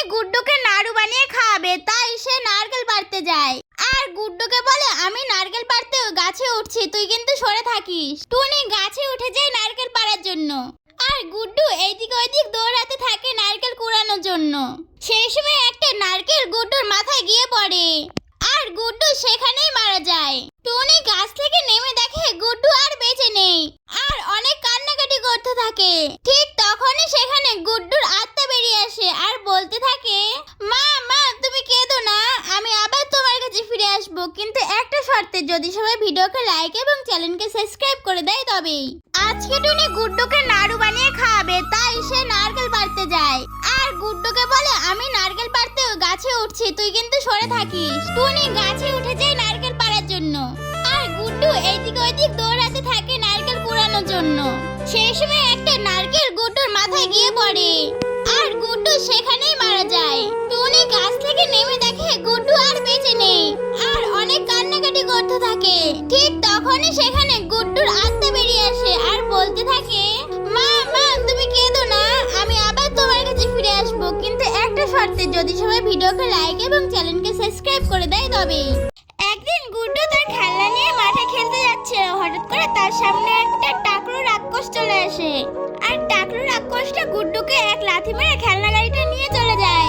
টুনি গুড্ডুকে নাড়ু বানিয়ে খাওয়াবে, তাই সে নারকেল পাড়তে যায়। আর গুড্ডুকে বলে, আমি নারকেল পাড়তে গাছে উঠছি, তুই কিন্তু সরে থাকিস। টুনি গাছে উঠে যায় নারকেল পাড়ার জন্য, আর গুড্ডু এইদিক ওইদিক দৌড়াতে থাকে নারকেল কুড়ানোর জন্য। সেই সময় একটা নারকেল গুড্ডুর মাথায় গিয়ে পড়ে, আর গুড্ডু সেখানেই মারা যায়। টুনি গাছ থেকে নেমে দেখে গুড্ডু আর বেঁচে নেই, আর অনেক কান্নাকাটি করতে থাকে। ঠিক তখনই সেখানে গুড্ডুর আত্মা বেরিয়ে আসে আর বলতে থাকে, মা মা তুমি কেঁদো না, আমি আবার তোমার কাছে ফিরে আসবো, কিন্তু একটা শর্তে, যদি সবাই ভিডিওকে লাইক এবং চ্যানেলকে সাবস্ক্রাইব করে দেয় তবেই। আজকে টুনি গুড্ডুকে নাড়ু বানিয়ে খাওয়াবে, তাই সে নারকেল পাড়তে যায়। আর গুড্ডুকে বলে, আমি নারকেল পাড়তে গাছে উঠছি, তুই কিন্তু সরে থাকিস। টুনি গাছে উঠে যায় নারকেল পাড়ার জন্য, আর গুড্ডু এইদিক ওইদিক দৌড়াতে থাকে নারকেল কুড়ানোর জন্য। সেই সময় একটা নারকেল গুড্ডুর মাথায় গিয়ে পড়ে, আর গুড্ডু সেখানেই মারা যায়। টুনি গাছ থেকে নেমে দেখে গুড্ডু আর বেঁচে নেই, আর অনেক কান্নাকাটি করতে থাকে। ঠিক তখনই সেখানে গুড্ডুর আত্মা বেরিয়ে আসে আর বলতে থাকে, মা মা তুমি কেঁদো না, আমি আবার তোমার কাছে ফিরে আসবো, কিন্তু একটা শর্তে, যদি সবাই ভিডিওকে লাইক এবং চ্যানেলকে সাবস্ক্রাইব করে দেয় তবেই। একদিন গুড্ডু তার খেলনা নিয়ে মাঠে খেলতে যাচ্ছিল, হঠাৎ করে তার সামনে একটা টাকলু রাক্ষস চলে আসে, আর টাকলু রাক্ষসটা গুড্ডুকে এক লাথি মেরে খেলনা গাড়িটা নিয়ে চলে যায়।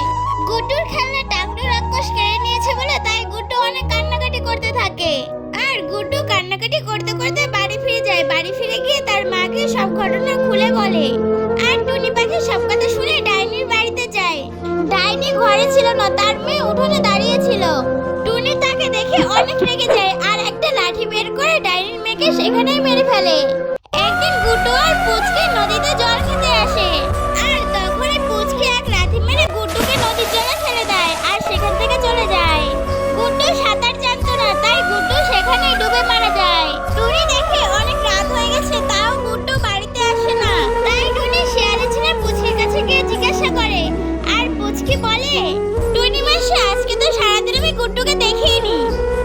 গুড্ডুর খেলনা টাকলু রাক্ষস কেড়ে নিয়েছে বলে তাই গুড্ডু অনেক কান্নাকাটি করতে থাকে। আর গুড্ডু কান্নাকাটি করতে করতে বাড়ি ফিরে যায়। বাড়ি ফিরে গিয়ে তার মাকে সব ঘটনা খুলে বলে, আর টুনি পাখি সব কথা শুনে ডাইনির বাড়িতে যায়। ডাইনি ঘরে ছিল না, তার মেয়ে উঠোনে দাঁড়িয়ে ছিল। টুনি তাকে দেখে অনেক রেগে যায় আর একটা লাঠি বের করে ডাইনির মেয়েকে সেখানেই মেরে ফেলে। একদিন গুড্ডু আর পুচকে নদীতে জল খেতে আসে, আর তখনই পুচকে এক লাঠি মেরে গুড্ডুকে নদীর জলে ফেলে দেয় আর সেখান থেকে চলে যায়। গুড্ডু সাঁতার জানতো না, তাই গুড্ডু সেখানেই ডুবে মারা যায়। টুনি দেখে অনেক রাত হয়ে গেছে, তাও গুড্ডু বাড়িতে আসে না, তাই টুনি শিয়ালে ছেলে পুচকির কাছে গিয়ে জিজ্ঞাসা করে, আর পুচকি বলে, টুনি মাসি আজকে তো সারাদিন আমি গুড্ডুকে দেখিনি।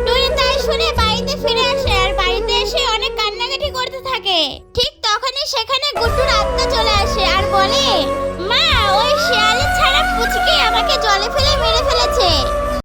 টুনি তাই শুনে বাড়িতে ফিরে আসে, আর বাড়িতে এসে অনেক কান্নাকাটি করতে থাকে। ঠিক তখনই সেখানে গুড্ডুর আত্মা চলে আসে আর বলে, মা ওই শিয়ালের ছাড়া পুচকি আমাকে জলে ফেলে মেরে ফেলেছে।